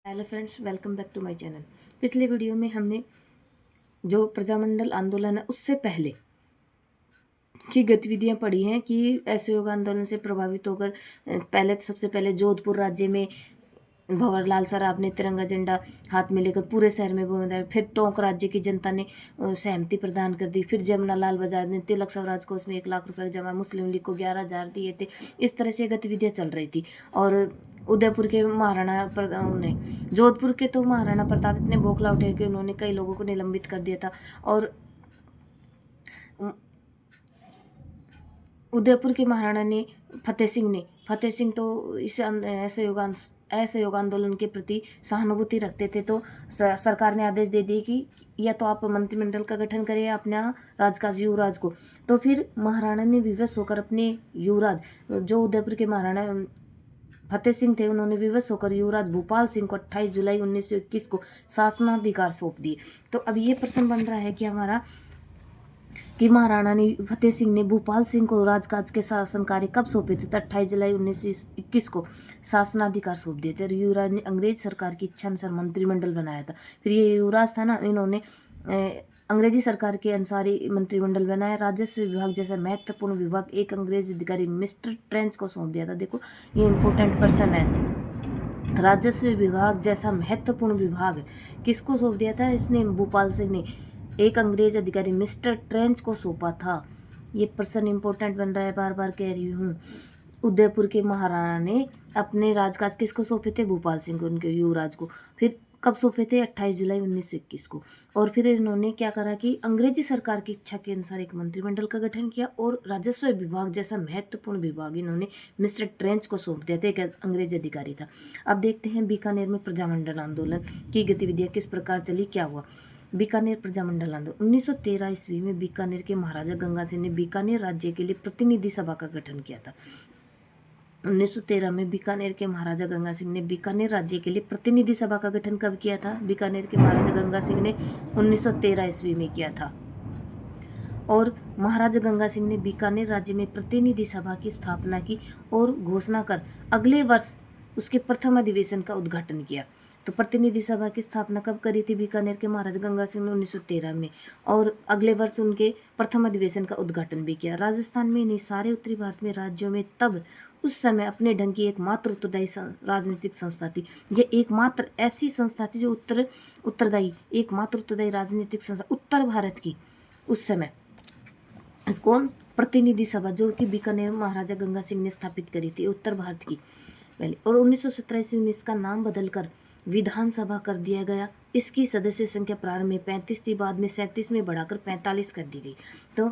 Hello friends, welcome back to my channel. पिछले video में हमने जो प्रजामंडल आंदोलन है उससे पहले की गतिविधियां पढ़ी हैं कि असहयोग आंदोलन से प्रभावित होकर सबसे पहले जोधपुर राज्य में भंवरलाल सराफ ने तिरंगा झंडा हाथ में लेकर पूरे शहर में घूमा। फिर टोंक राज्य की जनता ने सहमति प्रदान कर दी। फिर जमनालाल बजाज ने तिलक स्वराज कोष में 1 लाख रुपए जमा, मुस्लिम लीग को 11,000 दिए थे। इस तरह से गतिविधियां चल रही थी। और उदयपुर के ने जोधपुर के तो महाराणा प्रताप इतने बौखला उठे कि उन्होंने कई लोगों को निलंबित कर दिया था। और उदयपुर के महाराणा ने फतेह सिंह तो इस असहयोग आंदोलन के प्रति सहानुभूति रखते थे। तो सरकार ने आदेश दे दिए कि या तो आप मंत्रिमंडल का गठन करें अपना राजकाज युवराज को। तो फिर महाराणा ने विवश होकर अपने युवराज, जो उदयपुर के महाराणा फतेह सिंह थे, उन्होंने विवश होकर युवराज भूपाल सिंह को 28 जुलाई 1921 को शासनाधिकार सौंप दिए। तो अब ये प्रश्न बन रहा है कि महाराणा ने फतेह सिंह ने भूपाल सिंह को राजकाज के शासन कार्य कब सौंपे थे? तो 28 जुलाई 1921 को शासनाधिकार सौंप दिए थे। और युवराज ने अंग्रेज सरकार की इच्छा अनुसार मंत्रिमंडल बनाया था। फिर ये युवराज था ना, इन्होंने अंग्रेजी सरकार के अनुसार ही मंत्रिमंडल बनाया। राजस्व विभाग जैसा महत्वपूर्ण विभाग एक अंग्रेज अधिकारी मिस्टर ट्रेंच को सौंप दिया था। देखो, ये इंपॉर्टेंट पर्सन है। राजस्व विभाग जैसा महत्वपूर्ण विभाग किसको सौंप दिया था? इसने भूपाल सिंह ने एक अंग्रेज अधिकारी मिस्टर ट्रेंच को सौंपा था। ये पर्सन इंपॉर्टेंट बन रहा है, बार बार कह रही हूँ। उदयपुर के महाराणा ने अपने राजकाज किसको सौंपे थे? भूपाल सिंह को, उनके युवराज को। फिर कब सौंपे थे? 28 जुलाई 1921 को। और फिर इन्होंने क्या करा कि अंग्रेजी सरकार की इच्छा के अनुसार एक मंत्रिमंडल का गठन किया और राजस्व विभाग जैसा महत्वपूर्ण विभाग इन्होंने मिस्टर ट्रेंच को सौंप दिया था, एक अंग्रेजी अधिकारी था। अब देखते हैं बीकानेर में प्रजामंडल आंदोलन की गतिविधियां किस प्रकार चली, क्या हुआ। बीकानेर प्रजामंडल आंदोलन 1913 ईस्वी में बीकानेर के महाराजा गंगा सिंह ने बीकानेर राज्य के लिए प्रतिनिधि सभा का गठन किया था। 1913 में बीकानेर के महाराजा गंगा सिंह ने बीकानेर राज्य के लिए प्रतिनिधि सभा का गठन कब किया था? बीकानेर के महाराजा गंगा सिंह ने 1913 ईस्वी में किया था। और महाराजा गंगा सिंह ने बीकानेर राज्य में प्रतिनिधि सभा की स्थापना की और घोषणा कर अगले वर्ष उसके प्रथम अधिवेशन का उद्घाटन किया। तो प्रतिनिधि सभा की स्थापना कब करी थी बीकानेर के महाराजा गंगा सिंह ने? 1913 में। और अगले वर्ष उनके प्रथम अधिवेशन का उद्घाटन भी किया। राजस्थान में नहीं, सारे उत्तरी भारत में राज्यों में तब उस समय अपने ढंग की एकमात्र उत्तरदायी राजनीतिक संस्था थी। यह एकमात्र ऐसी संस्था थी जो एकमात्र उत्तरदायी राजनीतिक संस्था उत्तर भारत की उस समय। कौन? प्रतिनिधि सभा, जो कि बीकानेर महाराजा गंगा सिंह ने स्थापित करी थी, उत्तर भारत की पहले। और 1917 ईस्वी में इसका नाम बदलकर विधानसभा कर दिया गया। इसकी सदस्य संख्या प्रारंभ में 35 थी, बाद में 37 में बढ़ाकर 45 कर दी गई। तो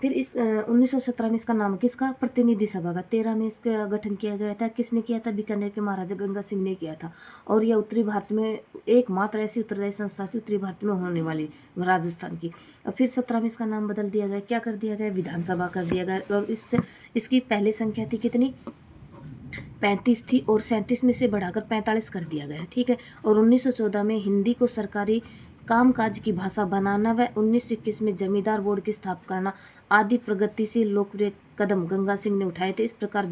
फिर इस 1917 में इसका नाम किसका? प्रतिनिधि सभा का। 13 में इसका गठन किया गया था। किसने किया था? बीकानेर के महाराजा गंगा सिंह ने किया था। और यह उत्तरी भारत में एकमात्र ऐसी उत्तरदायी संस्था थी उत्तरी भारत में होने वाली, राजस्थान की। और फिर 17 में इसका नाम बदल दिया गया। क्या कर दिया गया? विधानसभा कर दिया गया। और इसकी पहले संख्या थी कितनी? 35 थी और 37 में से बढ़ाकर 45 कर दिया गया। ठीक है। और 1914 में हिंदी को सरकारी कामकाज की भाषा बनाना व 1921 में जमींदार बोर्ड की स्थापना करना आदि प्रगतिशील लोकप्रिय कदम गंगा सिंह ने उठाए थे। इस प्रकार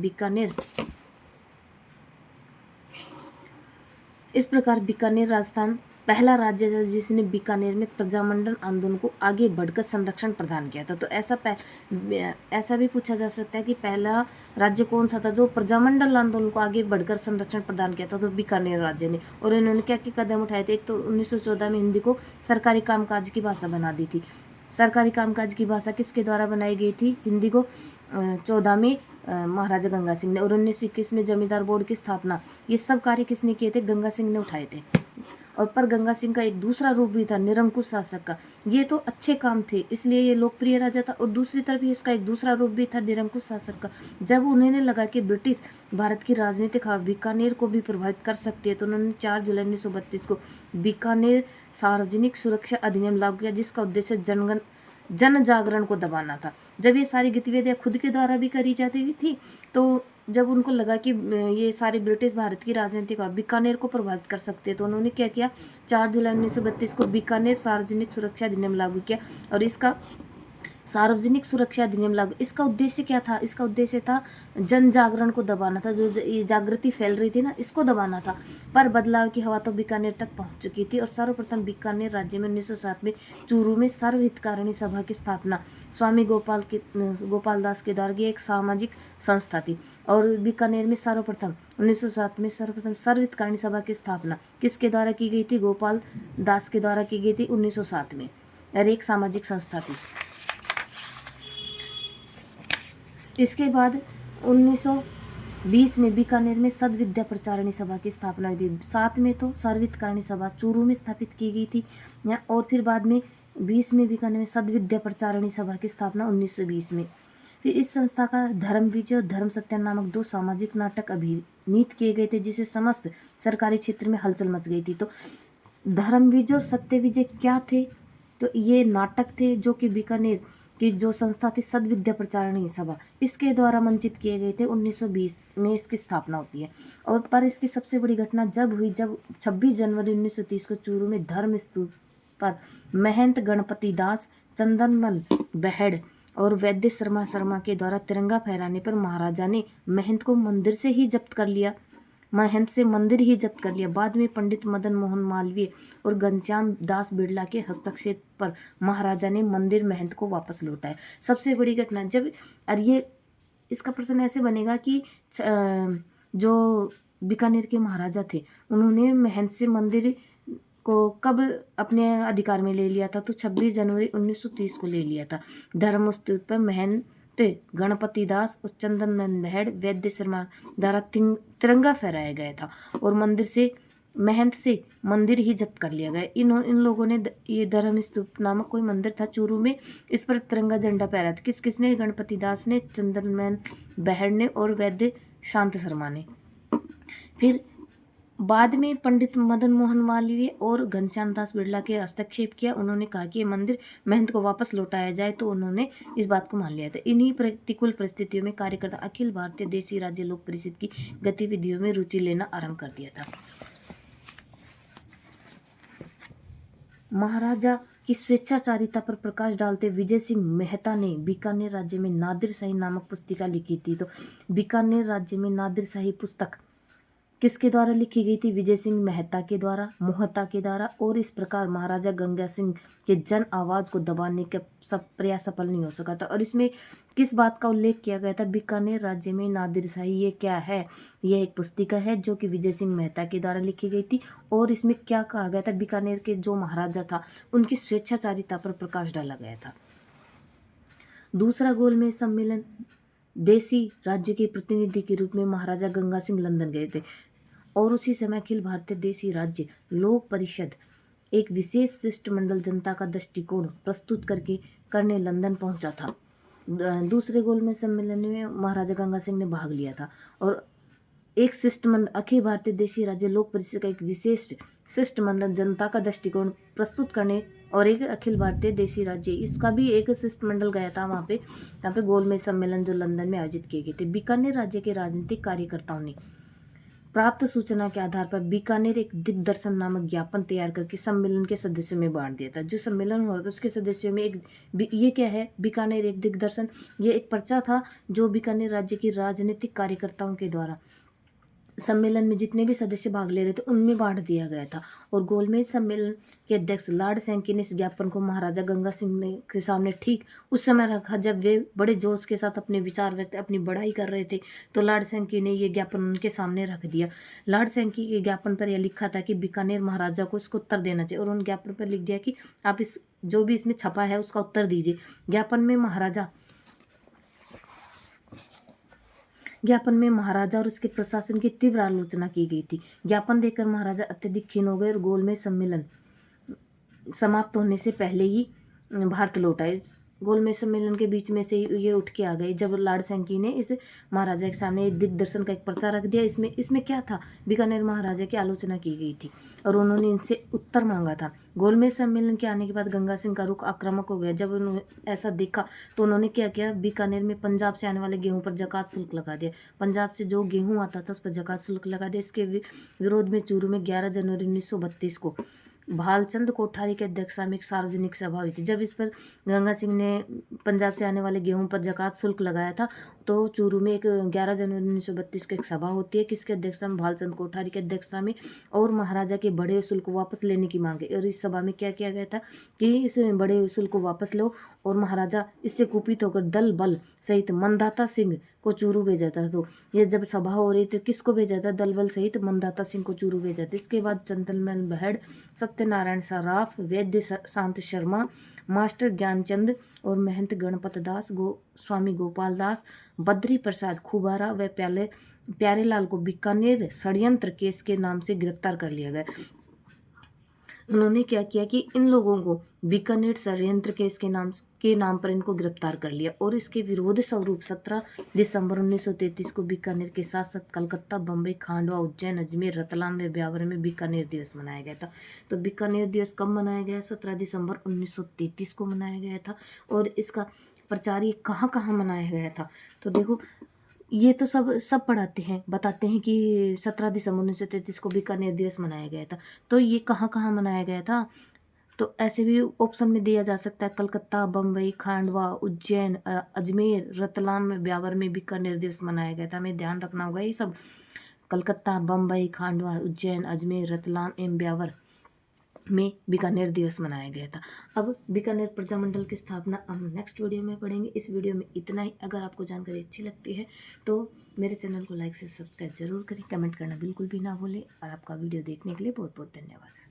बीकानेर राजस्थान पहला राज्य था जिसने बीकानेर में प्रजामंडल आंदोलन को आगे बढ़कर संरक्षण प्रदान किया था। तो ऐसा भी पूछा जा सकता है कि पहला राज्य कौन सा था जो प्रजामंडल आंदोलन को आगे बढ़कर संरक्षण प्रदान किया था? तो बीकानेर राज्य ने। और इन्होंने क्या क्या कदम उठाए थे? एक तो 1914 में हिंदी को सरकारी कामकाज की भाषा बना दी थी। सरकारी कामकाज की भाषा किसके द्वारा बनाई गई थी? हिंदी को 14 में महाराजा गंगा सिंह ने। और 1921 में जमींदार बोर्ड की स्थापना, ये सब कार्य किसने किए थे? गंगा सिंह ने उठाए थे। और पर गंगा सिंह का एक दूसरा रूप भी था, निरंकुश शासक का। ये तो अच्छे काम थे इसलिए ये लोकप्रिय राजा था। और दूसरी तरफ इसका एक दूसरा रूप भी था, निरंकुश शासक का। जब उन्हें लगा कि ब्रिटिश भारत की राजनीतिक हवा बीकानेर को भी प्रभावित कर सकती है, तो उन्होंने 4 जुलाई 1932 को बीकानेर सार्वजनिक सुरक्षा अधिनियम लागू किया, जिसका उद्देश्य जन जागरण को दबाना था। जब ये सारी गतिविधियां खुद के द्वारा भी करी जाती थी, तो जब उनको लगा कि ये सारी ब्रिटिश भारत की राजनीतिक बीकानेर को प्रभावित कर सकते हैं, तो उन्होंने क्या किया? 4 जुलाई 1932 को बीकानेर सार्वजनिक सुरक्षा अधिनियम लागू किया। और इसका सार्वजनिक सुरक्षा अधिनियम लागू। इसका उद्देश्य क्या था? इसका उद्देश्य था जन जागरण को दबाना था, जो ये जागृति फैल रही थी ना, इसको दबाना था। पर बदलाव की हवा तो बीकानेर तक पहुंच चुकी थी और सर्वप्रथम बीकानेर राज्य में 1907 में चूरू में सर्वहितकारिणी सभा की स्थापना स्वामी गोपाल दास के द्वारा एक सामाजिक संस्था थी। और बीकानेर में सर्वप्रथम 1907 में सर्वप्रथम सर्वहितकारिणी सभा की स्थापना किसके द्वारा की गई थी? गोपाल दास के द्वारा की गई थी 1907 में, और एक सामाजिक संस्था थी। इसके बाद 1920 में बीकानेर में सद्विद्या प्रचारिणी सभा की स्थापना हुई थी। साथ में तो सर्वहितकारिणी सभा चूरू में स्थापित की गई थी, और फिर बाद में 20 में बीकानेर में सद्विद्या प्रचारिणी सभा की स्थापना 1920 में। फिर इस संस्था का धर्म विजय और धर्म सत्या नामक 2 सामाजिक नाटक अभिनीत किए गए थे, जिसे समस्त सरकारी क्षेत्र में हलचल मच गई थी। तो धर्म विजय और सत्य विजय क्या थे? तो ये नाटक थे जो कि बीकानेर की जो संस्था थी सद्विद्या प्रचारिणी सभा, इसके द्वारा मंचित किए गए थे। 1920 में इसकी स्थापना होती है। और पर इसकी सबसे बड़ी घटना जब हुई, जब 26 जनवरी 1930 को चूरू में धर्म स्तूप पर महंत गणपति दास, चंदनमल बहेड़ और वैद्य शर्मा के द्वारा तिरंगा फहराने पर महाराजा ने महंत को मंदिर से ही जब्त कर लिया। महंत से मंदिर ही जब्त कर लिया। बाद में पंडित मदन मोहन मालवीय और घनश्याम दास बिड़ला के हस्तक्षेप पर महाराजा ने मंदिर महंत को वापस लौटाया। सबसे बड़ी घटना जब, और ये इसका प्रश्न ऐसे बनेगा कि जो बीकानेर के महाराजा थे उन्होंने महंत से मंदिर को कब अपने अधिकार में ले लिया था? तो 26 जनवरी 1930 को ले लिया था। धर्म स्तूप पर महंत गणपति दास और चंदन बहेड़ वैद्य शर्मा द्वारा तिरंगा फहराया गया था और महंत से मंदिर ही जब्त कर लिया गया। इन लोगों ने, ये धर्म स्तूप नामक कोई मंदिर था चूरू में, इस पर तिरंगा झंडा फहराया था। किसने? गणपति दास ने, चंदन बहेड़ ने और वैद्य शांत शर्मा ने। फिर बाद में पंडित मदन मोहन मालवीय और घनश्याम दास बिड़ला के हस्तक्षेप किया। उन्होंने कहा कि ये मंदिर महंत को वापस लौटाया जाए, तो उन्होंने इस बात को मान लिया था। इन्हीं प्रतिकूल परिस्थितियों में कार्यकर्ता अखिल भारतीय देशी राज्य लोक परिषद की गतिविधियों में रुचि लेना आरंभ कर दिया था। महाराजा की स्वेच्छाचारिता पर प्रकाश डालते विजय सिंह मेहता ने बीकानेर राज्य में नादिर शाही नामक पुस्तिका लिखी थी। तो बीकानेर राज्य में नादिर शाही पुस्तक किसके द्वारा लिखी गई थी? विजय सिंह मेहता के द्वारा, मोहता के द्वारा। और इस प्रकार महाराजा गंगा सिंह के जन आवाज को दबाने का सब प्रयास सफल नहीं हो सका था। और इसमें किस बात का उल्लेख किया गया था? बीकानेर राज्य में नादिर शाही ये क्या है? यह एक पुस्तिका है जो कि विजय सिंह मेहता के द्वारा लिखी गई थी। और इसमें क्या कहा गया था? बीकानेर के जो महाराजा था उनकी स्वेच्छाचारिता पर प्रकाश डाला गया था। दूसरा गोलमेज सम्मेलन, देसी राज्य के प्रतिनिधि के रूप में महाराजा गंगा सिंह लंदन गए थे और उसी समय अखिल भारतीय देशी राज्य लोक परिषद एक विशेष शिष्टमंडल जनता का दृष्टिकोण प्रस्तुत करने लंदन पहुंचा था। दूसरे गोलमेज सम्मेलन में महाराजा गंगा सिंह ने भाग लिया था और एक शिष्टमंडल, अखिल भारतीय देशी राज्य लोक परिषद का एक विशेष शिष्टमंडल जनता का दृष्टिकोण प्रस्तुत करने, और एक अखिल भारतीय देशी राज्य, इसका भी एक शिष्टमंडल गया था वहाँ पे गोलमेज सम्मेलन जो लंदन में आयोजित किए गए थे। बीकानेर राज्य के राजनीतिक कार्यकर्ताओं ने प्राप्त सूचना के आधार पर बीकानेर एक दिग्दर्शन नामक ज्ञापन तैयार करके सम्मेलन के सदस्यों में बांट दिया था। जो सम्मेलन हुआ था उसके सदस्यों में ये क्या है? बीकानेर एक दिग्दर्शन, ये एक पर्चा था जो बीकानेर राज्य के राजनीतिक कार्यकर्ताओं के द्वारा सम्मेलन में जितने भी सदस्य भाग ले रहे थे उनमें बांट दिया गया था। और गोलमेज सम्मेलन के अध्यक्ष लॉर्ड सैंकी ने इस ज्ञापन को महाराजा गंगा सिंह के सामने ठीक उस समय रखा जब वे बड़े जोश के साथ अपने विचार व्यक्त, अपनी बढ़ाई कर रहे थे। तो लॉर्ड सैंकी ने ये ज्ञापन उनके सामने रख दिया। लॉर्ड सैंकी के ज्ञापन पर यह लिखा था कि बीकानेर महाराजा को इसको उत्तर देना चाहिए, और उन ज्ञापन पर लिख दिया कि आप इस जो भी इसमें छपा है उसका उत्तर दीजिए। ज्ञापन में महाराजा और उसके प्रशासन की तीव्र आलोचना की गई थी। ज्ञापन देकर महाराजा अत्यधिक खीन हो गए और गोलमेज सम्मेलन समाप्त होने से पहले ही भारत लौट आए। गोलमेज सम्मेलन के बीच में से ये उठ के आ गए जब लॉर्ड सैंकी ने इस महाराजा के सामने दिग्दर्शन का एक पर्चा रख दिया। इसमें क्या था? बीकानेर महाराजा की आलोचना की गई थी और उन्होंने इनसे उत्तर मांगा था। गोलमेज सम्मेलन के आने के बाद गंगा सिंह का रुख आक्रामक हो गया। जब उन्होंने ऐसा देखा तो उन्होंने क्या किया? बीकानेर में पंजाब से आने वाले गेहूं पर जकात शुल्क लगा दिया। पंजाब से जो गेहूँ आता था उस पर जकात शुल्क लगा दिया। इसके विरोध में चूरू में 11 जनवरी 1932 को भालचंद कोठारी की अध्यक्षता में एक सार्वजनिक सभा हुई थी। जब इस पर गंगा सिंह ने पंजाब से आने वाले गेहूं पर ज़कात शुल्क लगाया था, तो चूरू में एक 11 जनवरी 1932 को एक सभा होती है, किसकी अध्यक्षता में, भालचंद कोठारी की अध्यक्षता में, और महाराजा के बढ़े शुल्क को वापस लेने की मांग है। और इस सभा में क्या किया गया था कि इस बढ़े शुल्क को वापस लो, और महाराजा इससे कुपित होकर दल बल सहित मनदाता सिंह को चूरू भेजा था। तो ये जब सभा हो रही थी, किसको भेजा था? दल बल सहित मनदाता सिंह को चूरू भेजा था। इसके बाद चंचलमल बहड़, सत्यनारायण सराफ, वैद्य शांत शर्मा, मास्टर ज्ञानचंद और महंत गणपत दास, स्वामी गोपाल दास, बद्री प्रसाद खुबारा व प्यारेलाल को बीकानेर षड्यंत्र केस के नाम से गिरफ्तार कर लिया गया। उन्होंने क्या किया कि इन लोगों को बीकानेर षड्यंत्र केस के नाम पर इनको गिरफ्तार कर लिया, और इसके विरोध स्वरूप 17 दिसंबर 1933 को बीकानेर के साथ साथ कलकत्ता, बम्बई, खांडवा, उज्जैन, अजमेर, रतलाम व ब्यावर में बीकानेर दिवस मनाया गया था। तो बीकानेर दिवस कब मनाया गया? 17 दिसंबर 1933 को मनाया गया था। और इसका प्रचार ये कहाँ कहाँ मनाया गया था? तो देखो, ये तो सब पढ़ाते हैं, बताते हैं कि 17 दिसंबर 1933 को बीकानेर दिवस मनाया गया था। तो ये कहाँ कहाँ मनाया गया था? तो ऐसे भी ऑप्शन में दिया जा सकता है, कलकत्ता, बम्बई, खांडवा, उज्जैन, अजमेर, रतलाम, ब्यावर में बीकानेर दिवस मनाया गया था। हमें ध्यान रखना होगा ये सब, कलकत्ता, बम्बई, खांडवा, उज्जैन, अजमेर, रतलाम एवं ब्यावर में बीकानेर दिवस मनाया गया था। अब बीकानेर प्रजामंडल की स्थापना हम नेक्स्ट वीडियो में पढ़ेंगे। इस वीडियो में इतना ही। अगर आपको जानकारी अच्छी लगती है तो मेरे चैनल को लाइक से सब्सक्राइब जरूर करें, कमेंट करना बिल्कुल भी ना भूलें, और आपका वीडियो देखने के लिए बहुत बहुत धन्यवाद।